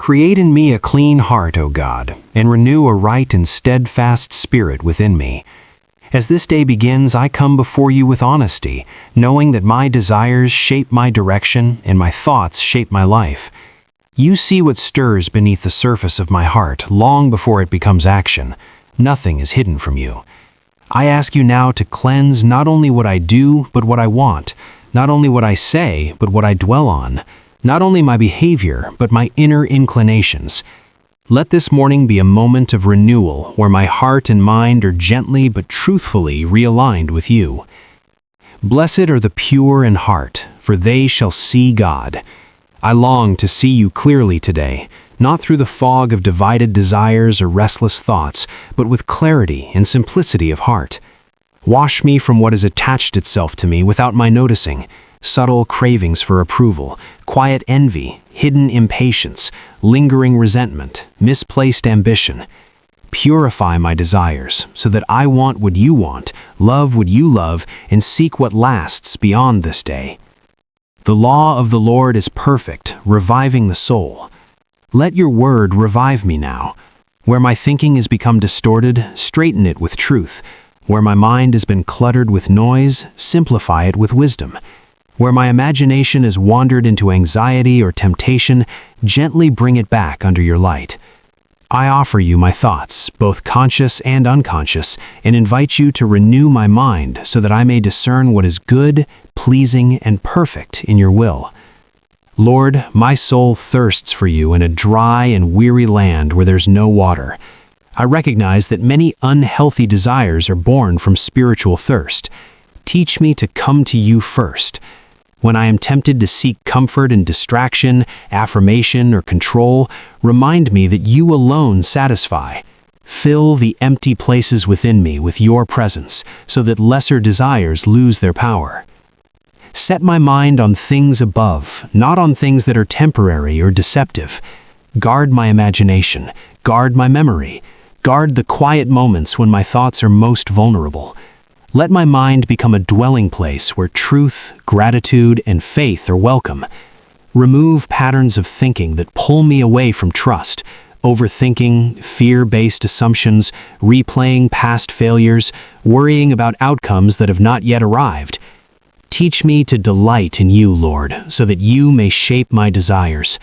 Create in me a clean heart, O God, and renew a right and steadfast spirit within me. As this day begins, I come before you with honesty, knowing that my desires shape my direction and my thoughts shape my life. You see what stirs beneath the surface of my heart long before it becomes action. Nothing is hidden from you. I ask you now to cleanse not only what I do, but what I want, not only what I say, but what I dwell on, not only my behavior, but my inner inclinations. Let this morning be a moment of renewal where my heart and mind are gently but truthfully realigned with you. Blessed are the pure in heart, for they shall see God. I long to see you clearly today, not through the fog of divided desires or restless thoughts, but with clarity and simplicity of heart. Wash me from what has attached itself to me without my noticing, subtle cravings for approval, quiet envy, hidden impatience, lingering resentment, misplaced ambition. Purify my desires so that I want what you want, love what you love, and seek what lasts beyond this day. The law of the Lord is perfect, reviving the soul. Let your word revive me now. Where my thinking has become distorted, straighten it with truth. Where my mind has been cluttered with noise, simplify it with wisdom. Where my imagination has wandered into anxiety or temptation, gently bring it back under your light. I offer you my thoughts, both conscious and unconscious, and invite you to renew my mind so that I may discern what is good, pleasing, and perfect in your will. Lord, my soul thirsts for you in a dry and weary land where there's no water. I recognize that many unhealthy desires are born from spiritual thirst. Teach me to come to you first. When I am tempted to seek comfort in distraction, affirmation, or control, remind me that you alone satisfy. Fill the empty places within me with your presence so that lesser desires lose their power. Set my mind on things above, not on things that are temporary or deceptive. Guard my imagination, guard my memory, guard the quiet moments when my thoughts are most vulnerable. Let my mind become a dwelling place where truth, gratitude, and faith are welcome. Remove patterns of thinking that pull me away from trust, overthinking, fear-based assumptions, replaying past failures, worrying about outcomes that have not yet arrived. Teach me to delight in you, Lord, so that you may shape my desires.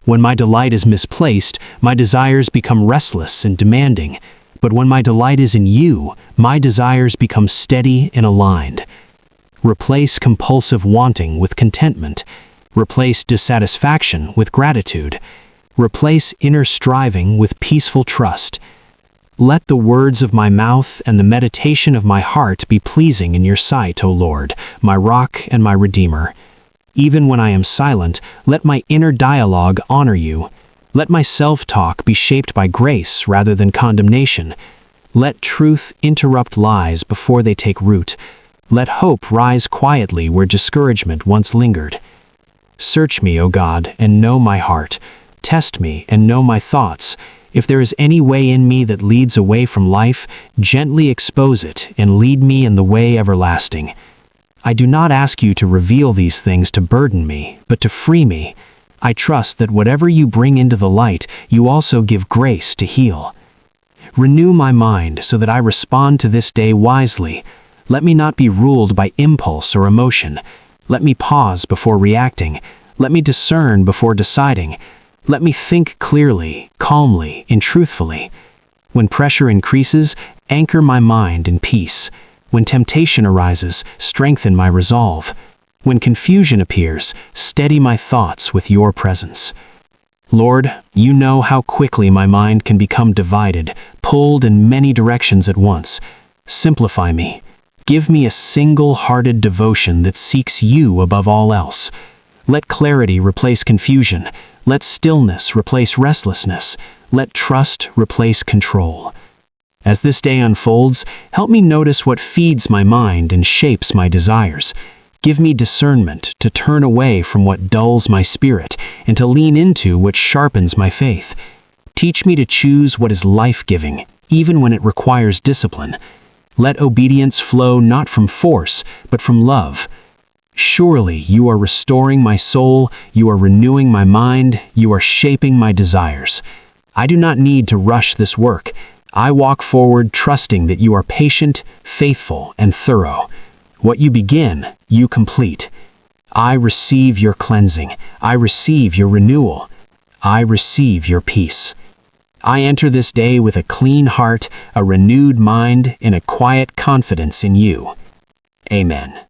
When my delight is misplaced, my desires become restless and demanding. But when my delight is in you, my desires become steady and aligned. Replace compulsive wanting with contentment. Replace dissatisfaction with gratitude. Replace inner striving with peaceful trust. Let the words of my mouth and the meditation of my heart be pleasing in your sight, O Lord, my rock and my redeemer. Even when I am silent, let my inner dialogue honor you. Let my self-talk be shaped by grace rather than condemnation. Let truth interrupt lies before they take root. Let hope rise quietly where discouragement once lingered. Search me, O God, and know my heart. Test me and know my thoughts. If there is any way in me that leads away from life, gently expose it and lead me in the way everlasting. I do not ask you to reveal these things to burden me, but to free me. I trust that whatever you bring into the light, you also give grace to heal. Renew my mind so that I respond to this day wisely. Let me not be ruled by impulse or emotion. Let me pause before reacting. Let me discern before deciding. Let me think clearly, calmly, and truthfully. When pressure increases, anchor my mind in peace. When temptation arises, strengthen my resolve. When confusion appears, steady my thoughts with your presence. Lord, you know how quickly my mind can become divided, pulled in many directions at once. Simplify me. Give me a single-hearted devotion that seeks you above all else. Let clarity replace confusion. Let stillness replace restlessness. Let trust replace control. As this day unfolds, help me notice what feeds my mind and shapes my desires. Give me discernment to turn away from what dulls my spirit and to lean into what sharpens my faith. Teach me to choose what is life-giving, even when it requires discipline. Let obedience flow not from force, but from love. Surely you are restoring my soul, you are renewing my mind, you are shaping my desires. I do not need to rush this work. I walk forward trusting that you are patient, faithful, and thorough. What you begin, you complete. I receive your cleansing. I receive your renewal. I receive your peace. I enter this day with a clean heart, a renewed mind, and a quiet confidence in you. Amen.